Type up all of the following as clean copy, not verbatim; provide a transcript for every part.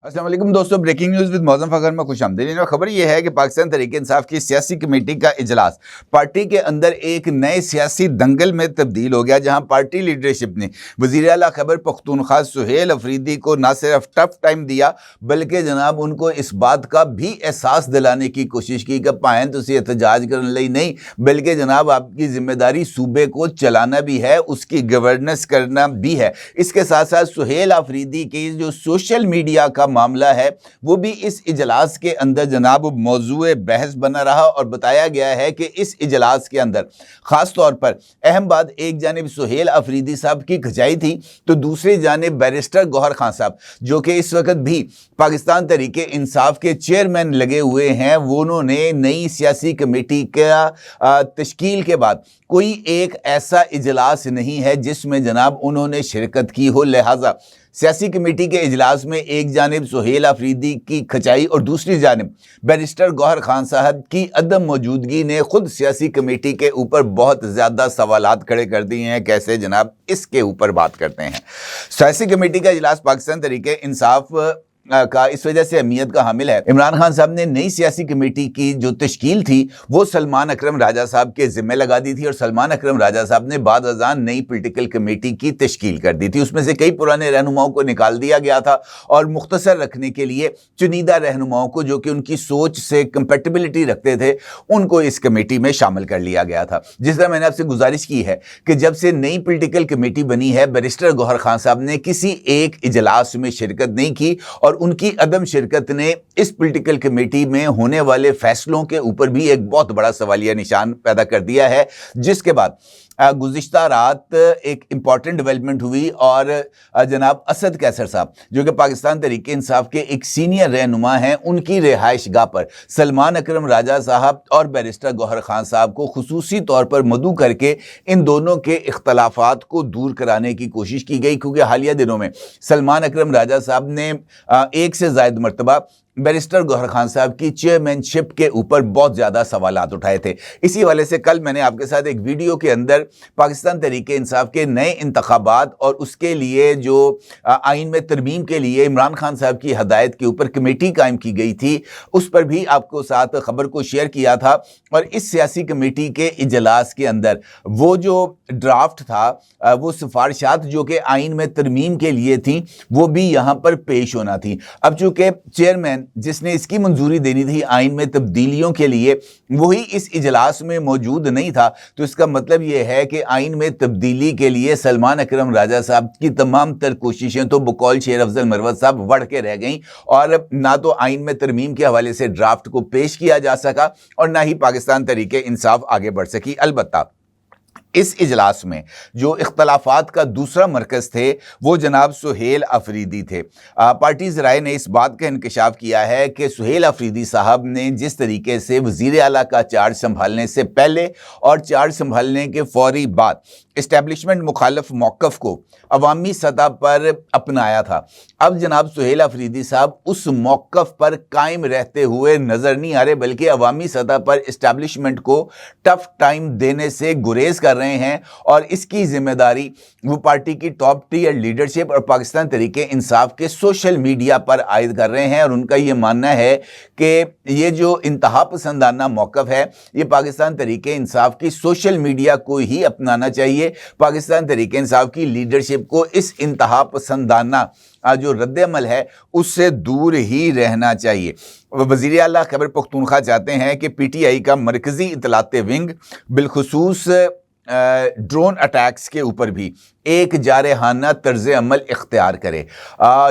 السلام علیکم دوستو، بریکنگ نیوز ود موزم فخر میں خوش آمدید۔ خبر یہ ہے کہ پاکستان تحریک انصاف کی سیاسی کمیٹی کا اجلاس پارٹی کے اندر ایک نئے سیاسی دنگل میں تبدیل ہو گیا، جہاں پارٹی لیڈرشپ نے وزیر اعلیٰ خیبر پختونخوا سہیل افریدی کو نہ صرف ٹف ٹائم دیا بلکہ جناب ان کو اس بات کا بھی احساس دلانے کی کوشش کی کہ پائیں تسی احتجاج کرنے لئی نہیں، بلکہ جناب آپ کی ذمہ داری صوبے کو چلانا بھی ہے، اس کی گورننس کرنا بھی ہے۔ اس کے ساتھ ساتھ سہیل افریدی کی جو سوشل میڈیا کا معاملہ ہے وہ بھی اس اجلاس کے اندر جناب موضوع بحث بنا رہا، اور بتایا گیا ہے کہ اس اجلاس کے اندر خاص طور پر اہم بات ایک جانب سہیل افریدی صاحب کی کھچائی تھی، تو دوسری جانب بیرسٹر گوہر خان صاحب جو کہ اس وقت بھی پاکستان تحریک انصاف کے چیئرمین لگے ہوئے ہیں، وہ انہوں نے نئی سیاسی کمیٹی کا تشکیل کے بعد کوئی ایک ایسا اجلاس نہیں ہے جس میں جناب انہوں نے شرکت کی ہو، لہٰذا سیاسی کمیٹی کے اجلاس میں ایک جانب سہیل افریدی کی کھچائی اور دوسری جانب بیرسٹر گوہر خان صاحب کی عدم موجودگی نے خود سیاسی کمیٹی کے اوپر بہت زیادہ سوالات کھڑے کر دیے ہیں۔ کیسے جناب، اس کے اوپر بات کرتے ہیں۔ سیاسی کمیٹی کا اجلاس پاکستان تحریک انصاف کا اس وجہ سے اہمیت کا حامل ہے، عمران خان صاحب نے نئی سیاسی کمیٹی کی جو تشکیل تھی وہ سلمان اکرم راجہ صاحب کے ذمہ لگا دی تھی، اور سلمان اکرم راجہ صاحب نے بعد ازاں نئی پولیٹیکل کمیٹی کی تشکیل کر دی تھی۔ اس میں سے کئی پرانے رہنماؤں کو نکال دیا گیا تھا اور مختصر رکھنے کے لیے چنیدہ رہنماؤں کو جو کہ ان کی سوچ سے کمپیٹیبلٹی رکھتے تھے ان کو اس کمیٹی میں شامل کر لیا گیا تھا۔ جس طرح میں نے آپ سے گزارش کی ہے کہ جب سے نئی پولیٹیکل کمیٹی بنی ہے، بیرسٹر گوہر خان صاحب نے کسی ایک اجلاس میں شرکت نہیں کی، اور ان کی عدم شرکت نے اس پولیٹیکل کمیٹی میں ہونے والے فیصلوں کے اوپر بھی ایک بہت بڑا سوالیہ نشان پیدا کر دیا ہے، جس کے بعد گزشتہ رات ایک امپورٹنٹ ڈیولپمنٹ ہوئی، اور جناب اسد کیسر صاحب جو کہ پاکستان تحریک انصاف کے ایک سینئر رہنما ہیں، ان کی رہائش گاہ پر سلمان اکرم راجہ صاحب اور بیرسٹر گوہر خان صاحب کو خصوصی طور پر مدعو کر کے ان دونوں کے اختلافات کو دور کرانے کی کوشش کی گئی، کیونکہ حالیہ دنوں میں سلمان اکرم راجہ صاحب نے ایک سے زائد مرتبہ بیرسٹر گوہر خان صاحب کی چیئرمین شپ کے اوپر بہت زیادہ سوالات اٹھائے تھے۔ اسی حوالے سے کل میں نے آپ کے ساتھ ایک ویڈیو کے اندر پاکستان تحریک انصاف کے نئے انتخابات اور اس کے لیے جو آئین میں ترمیم کے لیے عمران خان صاحب کی ہدایت کے اوپر کمیٹی قائم کی گئی تھی، اس پر بھی آپ کو ساتھ خبر کو شیئر کیا تھا۔ اور اس سیاسی کمیٹی کے اجلاس کے اندر وہ جو ڈرافٹ تھا، وہ سفارشات جو کہ آئین میں ترمیم کے لیے تھیں، وہ بھی یہاں پر پیش ہونا تھی۔ اب چونکہ چیئرمین جس نے اس کی منظوری دینی تھی آئین میں تبدیلیوں کے لیے، وہی اس اجلاس میں موجود نہیں تھا، تو اس کا مطلب یہ ہے کہ آئین میں تبدیلی کے لیے سلمان اکرم راجہ صاحب کی تمام تر کوششیں تو بقول شیر افضل مروت صاحب وڑھ کے رہ گئیں، اور نہ تو آئین میں ترمیم کے حوالے سے ڈرافٹ کو پیش کیا جا سکا اور نہ ہی پاکستان تحریک انصاف آگے بڑھ سکی۔ البتہ اس اجلاس میں جو اختلافات کا دوسرا مرکز تھے وہ جناب سہیل افریدی تھے۔ پارٹی ذرائع نے اس بات کا انکشاف کیا ہے کہ سہیل افریدی صاحب نے جس طریقے سے وزیر اعلیٰ کا چارج سنبھالنے سے پہلے اور چارج سنبھالنے کے فوری بعد اسٹیبلشمنٹ مخالف موقف کو عوامی سطح پر اپنایا تھا، اب جناب سہیل افریدی صاحب اس موقف پر قائم رہتے ہوئے نظر نہیں آ رہے، بلکہ عوامی سطح پر اسٹیبلشمنٹ کو ٹف ٹائم دینے سے گریز کر رہے ہیں، اور اس کی ذمہ داری وہ پارٹی کی ٹاپ ٹیئر لیڈرشپ اور پاکستان تحریک انصاف کے سوشل میڈیا پر عائد کر رہے ہیں۔ اور ان کا یہ ماننا ہے کہ یہ جو انتہا پسندانہ موقف ہے یہ پاکستان تحریک انصاف کی سوشل میڈیا کو ہی اپنانا چاہیے، پاکستان تحریک انصاف کی لیڈرشپ کو اس انتہا پسندانہ جو رد عمل ہے اس سے دور ہی رہنا چاہیے۔ وزیر اعلیٰ خیبر پختونخوا چاہتے ہیں کہ پی ٹی آئی کا مرکزی اطلاعاتی ونگ بالخصوص ڈرون اٹیکس کے اوپر بھی ایک جارحانہ طرز عمل اختیار کرے،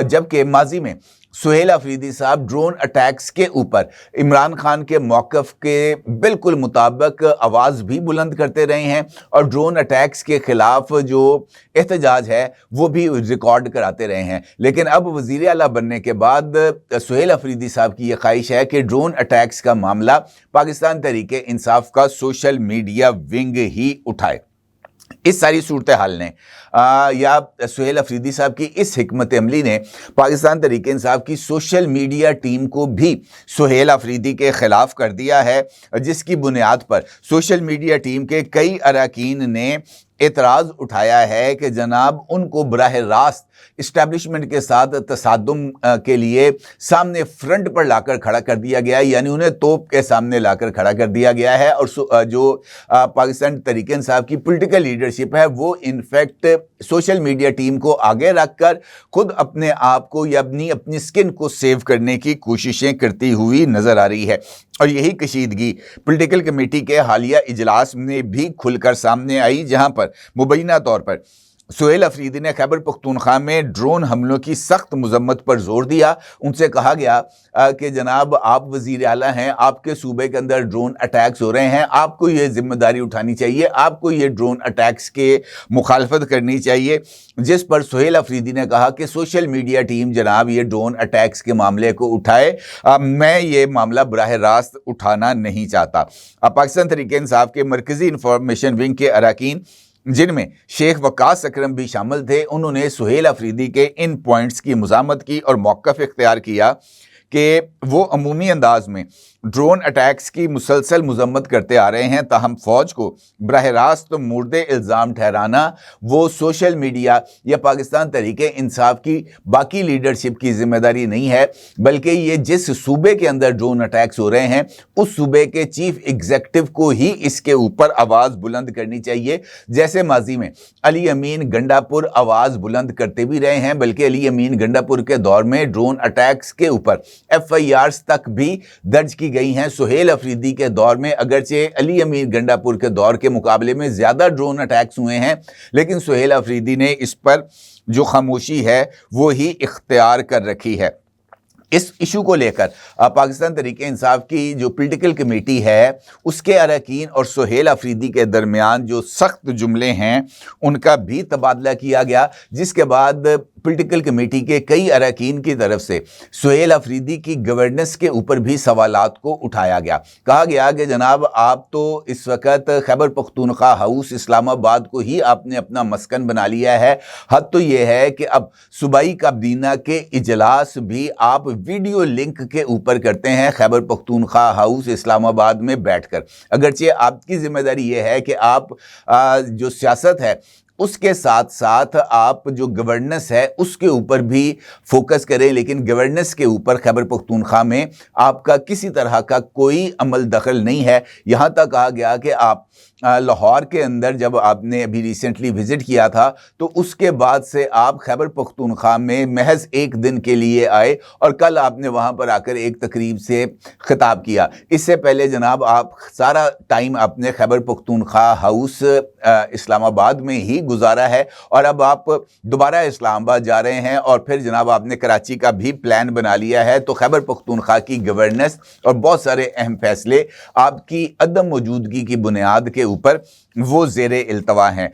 جبکہ ماضی میں سہیل افریدی صاحب ڈرون اٹیکس کے اوپر عمران خان کے موقف کے بالکل مطابق آواز بھی بلند کرتے رہے ہیں، اور ڈرون اٹیکس کے خلاف جو احتجاج ہے وہ بھی ریکارڈ کراتے رہے ہیں۔ لیکن اب وزیر اعلیٰ بننے کے بعد سہیل افریدی صاحب کی یہ خواہش ہے کہ ڈرون اٹیکس کا معاملہ پاکستان تحریک انصاف کا سوشل میڈیا ونگ ہی اٹھائے۔ اس ساری صورتحال نے یا سہیل افریدی صاحب کی اس حکمت عملی نے پاکستان تحریک انصاف کی سوشل میڈیا ٹیم کو بھی سہیل افریدی کے خلاف کر دیا ہے، جس کی بنیاد پر سوشل میڈیا ٹیم کے کئی اراکین نے اعتراض اٹھایا ہے کہ جناب ان کو براہ راست اسٹیبلشمنٹ کے ساتھ تصادم کے لیے سامنے فرنٹ پر لا کر کھڑا کر دیا گیا ہے، یعنی انہیں توپ کے سامنے لا کر کھڑا کر دیا گیا ہے، اور جو پاکستان تحریک انصاف کی پولیٹیکل لیڈرشپ ہے وہ انفیکٹ سوشل میڈیا ٹیم کو آگے رکھ کر خود اپنے آپ کو یا اپنی سکن کو سیو کرنے کی کوششیں کرتی ہوئی نظر آ رہی ہے۔ اور یہی کشیدگی پولیٹیکل کمیٹی کے حالیہ اجلاس میں بھی کھل کر سامنے آئی، جہاں پر مبینہ طور پر سہیل افریدی نے خیبر پختونخوا میں ڈرون حملوں کی سخت مذمت پر زور دیا۔ ان سے کہا گیا کہ جناب آپ وزیر اعلیٰ ہیں، آپ کے صوبے کے اندر ڈرون اٹیکس ہو رہے ہیں، آپ کو یہ ذمہ داری اٹھانی چاہیے، آپ کو یہ ڈرون اٹیکس کے مخالفت کرنی چاہیے، جس پر سہیل افریدی نے کہا کہ سوشل میڈیا ٹیم جناب یہ ڈرون اٹیکس کے معاملے کو اٹھائے، میں یہ معاملہ براہ راست اٹھانا نہیں چاہتا۔ پاکستان تحریک انصاف کے مرکزی انفارمیشن ونگ کے اراکین، جن میں شیخ وقاص اکرم بھی شامل تھے، انہوں نے سہیل افریدی کے ان پوائنٹس کی مزاحمت کی اور موقف اختیار کیا کہ وہ عمومی انداز میں ڈرون اٹیکس کی مسلسل مذمت کرتے آ رہے ہیں، تاہم فوج کو براہ راست مورد الزام ٹھہرانا وہ سوشل میڈیا یا پاکستان تحریک انصاف کی باقی لیڈرشپ کی ذمہ داری نہیں ہے، بلکہ یہ جس صوبے کے اندر ڈرون اٹیکس ہو رہے ہیں اس صوبے کے چیف ایگزیکٹو کو ہی اس کے اوپر آواز بلند کرنی چاہیے، جیسے ماضی میں علی امین گنڈا پور آواز بلند کرتے بھی رہے ہیں، بلکہ علی امین گنڈا پور کے دور میں ڈرون اٹیکس کے اوپر FIRs تک بھی درج کی گئی ہیں۔ سہیل افریدی کے دور میں اگرچہ علی امین گنڈا پور کے دور کے مقابلے میں زیادہ ڈرون اٹیکس ہوئے ہیں، لیکن سہیل افریدی نے اس پر جو خاموشی ہے وہی اختیار کر رکھی ہے۔ اس ایشو کو لے کر پاکستان تحریک انصاف کی جو پولیٹیکل کمیٹی ہے اس کے اراکین اور سہیل افریدی کے درمیان جو سخت جملے ہیں ان کا بھی تبادلہ کیا گیا، جس کے بعد پولیٹیکل کمیٹی کے کئی اراکین کی طرف سے سہیل افریدی کی گورننس کے اوپر بھی سوالات کو اٹھایا گیا۔ کہا گیا کہ جناب آپ تو اس وقت خیبر پختونخوا ہاؤس اسلام آباد کو ہی آپ نے اپنا مسکن بنا لیا ہے، حد تو یہ ہے کہ اب صوبائی کابینہ کے اجلاس بھی آپ ویڈیو لنک کے اوپر کرتے ہیں خیبر پختونخوا ہاؤس اسلام آباد میں بیٹھ کر، اگرچہ آپ کی ذمہ داری یہ ہے کہ آپ جو سیاست ہے اس کے ساتھ ساتھ آپ جو گورننس ہے اس کے اوپر بھی فوکس کریں، لیکن گورننس کے اوپر خیبر پختونخوا میں آپ کا کسی طرح کا کوئی عمل دخل نہیں ہے۔ یہاں تک کہا گیا کہ آپ لاہور کے اندر جب آپ نے ابھی ریسنٹلی وزٹ کیا تھا تو اس کے بعد سے آپ خیبر پختونخوا میں محض ایک دن کے لیے آئے اور کل آپ نے وہاں پر آ کر ایک تقریب سے خطاب کیا۔ اس سے پہلے جناب آپ سارا ٹائم اپنے خیبر پختونخوا ہاؤس اسلام آباد میں ہی گزارا ہے، اور اب آپ دوبارہ اسلام آباد جا رہے ہیں اور پھر جناب آپ نے کراچی کا بھی پلان بنا لیا ہے، تو خیبر پختونخوا کی گورننس اور بہت سارے اہم فیصلے آپ کی عدم موجودگی کی بنیاد کے اوپر وہ زیر التوا ہیں۔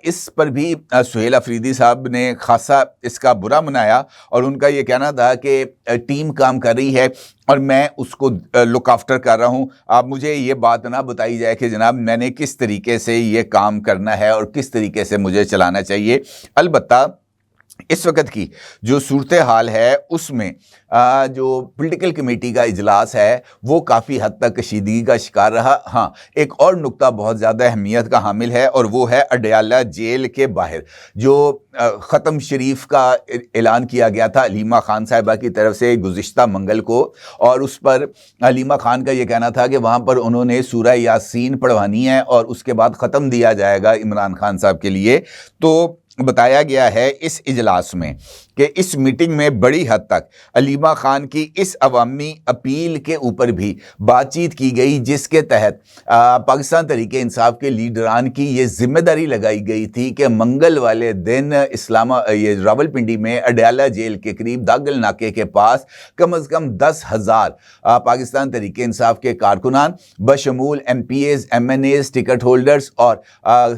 اس پر بھی سہیل افریدی صاحب نے خاصا اس کا برا منایا اور ان کا یہ کہنا تھا کہ ٹیم کام کر رہی ہے اور میں اس کو لک آفٹر کر رہا ہوں، آپ مجھے یہ بات نہ بتائی جائے کہ جناب میں نے کس طریقے سے یہ کام کرنا ہے اور کس طریقے سے مجھے چلانا چاہیے۔ البتہ اس وقت کی جو صورتحال ہے اس میں جو پولیٹیکل کمیٹی کا اجلاس ہے وہ کافی حد تک کشیدگی کا شکار رہا۔ ہاں، ایک اور نقطہ بہت زیادہ اہمیت کا حامل ہے اور وہ ہے اڈیالہ جیل کے باہر جو ختم شریف کا اعلان کیا گیا تھا علیمہ خان صاحبہ کی طرف سے گزشتہ منگل کو، اور اس پر علیمہ خان کا یہ کہنا تھا کہ وہاں پر انہوں نے سورہ یاسین پڑھوانی ہے اور اس کے بعد ختم دیا جائے گا عمران خان صاحب کے لیے۔ تو بتایا گیا ہے اس اجلاس میں کہ اس میٹنگ میں بڑی حد تک علیمہ خان کی اس عوامی اپیل کے اوپر بھی بات چیت کی گئی، جس کے تحت پاکستان تحریک انصاف کے لیڈران کی یہ ذمہ داری لگائی گئی تھی کہ منگل والے دن یہ راولپنڈی میں اڈیالہ جیل کے قریب داگل ناکے کے پاس کم از کم 10,000 پاکستان تحریک انصاف کے کارکنان بشمول MPAs MNAs ٹکٹ ہولڈرز اور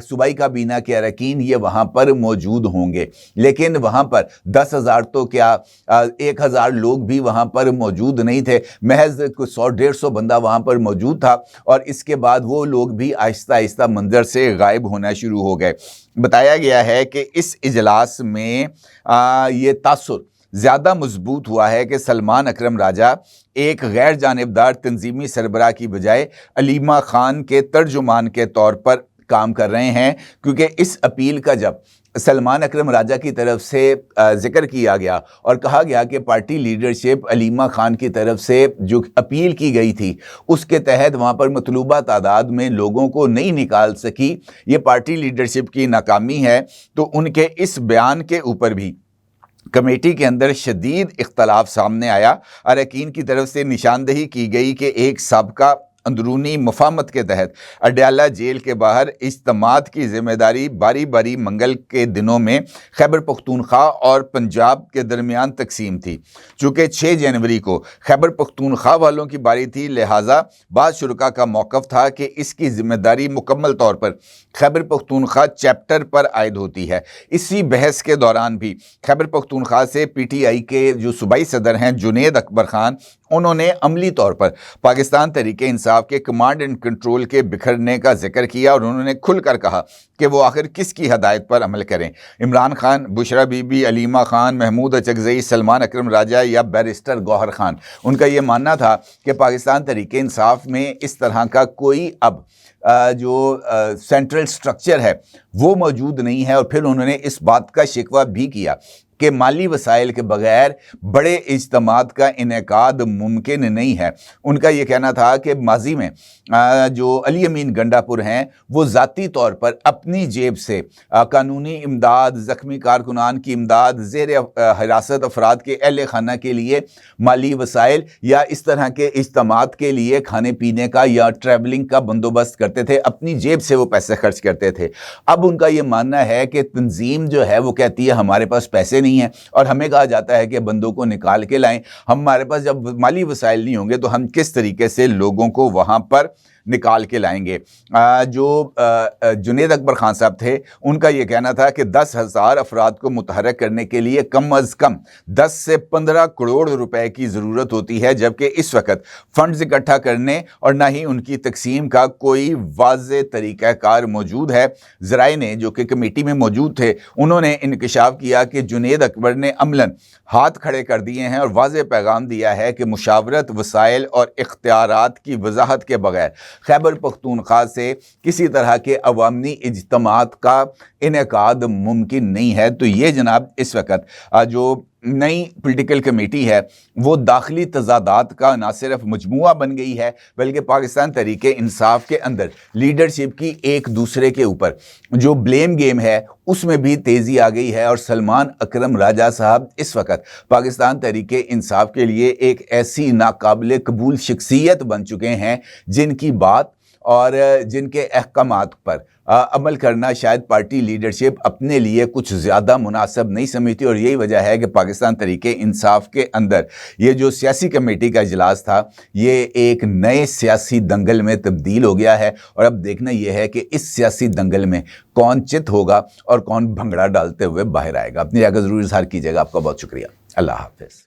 صوبائی کابینہ کے اراکین یہ وہاں پر موجود موجود ہوں گے، لیکن وہاں پر 10,000 تو کیا 1,000 لوگ بھی وہاں پر موجود نہیں تھے، محض 100-150 بندہ وہاں پر موجود تھا، اور اس کے بعد وہ لوگ بھی آہستہ آہستہ منظر سے غائب ہونا شروع ہو گئے۔ بتایا گیا ہے کہ اس اجلاس میں یہ تاثر زیادہ مضبوط ہوا ہے کہ سلمان اکرم راجہ ایک غیر جانبدار تنظیمی سربراہ کی بجائے علیمہ خان کے ترجمان کے طور پر کام کر رہے ہیں، کیونکہ اس اپیل کا جب سلمان اکرم راجہ کی طرف سے ذکر کیا گیا اور کہا گیا کہ پارٹی لیڈرشپ علیمہ خان کی طرف سے جو اپیل کی گئی تھی اس کے تحت وہاں پر مطلوبہ تعداد میں لوگوں کو نہیں نکال سکی، یہ پارٹی لیڈرشپ کی ناکامی ہے، تو ان کے اس بیان کے اوپر بھی کمیٹی کے اندر شدید اختلاف سامنے آیا۔ اراکین کی طرف سے نشاندہی کی گئی کہ ایک سابقہ اندرونی مفاہمت کے تحت اڈیالہ جیل کے باہر اجتماعات کی ذمہ داری باری باری منگل کے دنوں میں خیبر پختونخوا اور پنجاب کے درمیان تقسیم تھی۔ چونکہ 6 جنوری کو خیبر پختونخوا والوں کی باری تھی، لہٰذا بعض شرکاء کا موقف تھا کہ اس کی ذمہ داری مکمل طور پر خیبر پختونخوا چیپٹر پر عائد ہوتی ہے۔ اسی بحث کے دوران بھی خیبر پختونخوا سے پی ٹی آئی کے جو صوبائی صدر ہیں جنید اکبر خان، انہوں نے عملی طور پر پاکستان تحریک انصاف کے کمانڈ اینڈ کنٹرول کے بکھرنے کا ذکر کیا، اور انہوں نے کھل کر کہا کہ وہ آخر کس کی ہدایت پر عمل کریں، عمران خان، بشرا بی بی، علیمہ خان، محمود اچکزئی، سلمان اکرم راجہ یا بیرسٹر گوہر خان۔ ان کا یہ ماننا تھا کہ پاکستان تحریک انصاف میں اس طرح کا کوئی اب جو سینٹرل سٹرکچر ہے وہ موجود نہیں ہے، اور پھر انہوں نے اس بات کا شکوہ بھی کیا کہ مالی وسائل کے بغیر بڑے اجتماعات کا انعقاد ممکن نہیں ہے۔ ان کا یہ کہنا تھا کہ ماضی میں جو علی امین گنڈاپور ہیں وہ ذاتی طور پر اپنی جیب سے قانونی امداد، زخمی کارکنان کی امداد، زیر حراست افراد کے اہل خانہ کے لیے مالی وسائل یا اس طرح کے اجتماعات کے لیے کھانے پینے کا یا ٹریولنگ کا بندوبست کرتے تھے، اپنی جیب سے وہ پیسے خرچ کرتے تھے۔ اب ان کا یہ ماننا ہے کہ تنظیم جو ہے وہ کہتی ہے ہمارے پاس پیسے نہیں ہیں، اور ہمیں کہا جاتا ہے کہ بندوں کو نکال کے لائیں، ہمارے پاس جب مالی وسائل نہیں ہوں گے تو ہم کس طریقے سے لوگوں کو وہاں پر نکال کے لائیں گے۔ جو جنید اکبر خان صاحب تھے ان کا یہ کہنا تھا کہ 10,000 افراد کو متحرک کرنے کے لیے کم از کم 10 سے 15 کروڑ روپے کی ضرورت ہوتی ہے، جبکہ اس وقت فنڈز اکٹھا کرنے اور نہ ہی ان کی تقسیم کا کوئی واضح طریقہ کار موجود ہے۔ ذرائع نے جو کہ کمیٹی میں موجود تھے انہوں نے انکشاف کیا کہ جنید اکبر نے عملاً ہاتھ کھڑے کر دیے ہیں اور واضح پیغام دیا ہے کہ مشاورت، وسائل اور اختیارات کی وضاحت کے بغیر خیبر پختونخوا سے کسی طرح کے عوامی اجتماعات کا انعقاد ممکن نہیں ہے۔ تو یہ جناب اس وقت جو نئی پولیٹیکل کمیٹی ہے وہ داخلی تضادات کا نہ صرف مجموعہ بن گئی ہے بلکہ پاکستان تحریک انصاف کے اندر لیڈرشپ کی ایک دوسرے کے اوپر جو بلیم گیم ہے اس میں بھی تیزی آ گئی ہے، اور سلمان اکرم راجہ صاحب اس وقت پاکستان تحریک انصاف کے لیے ایک ایسی ناقابل قبول شخصیت بن چکے ہیں جن کی بات اور جن کے احکامات پر عمل کرنا شاید پارٹی لیڈرشپ اپنے لیے کچھ زیادہ مناسب نہیں سمجھتی، اور یہی وجہ ہے کہ پاکستان تحریک انصاف کے اندر یہ جو سیاسی کمیٹی کا اجلاس تھا یہ ایک نئے سیاسی دنگل میں تبدیل ہو گیا ہے، اور اب دیکھنا یہ ہے کہ اس سیاسی دنگل میں کون چت ہوگا اور کون بھنگڑا ڈالتے ہوئے باہر آئے گا۔ اپنی رائے کا ضرور اظہار کیجیے گا۔ آپ کا بہت شکریہ۔ اللہ حافظ۔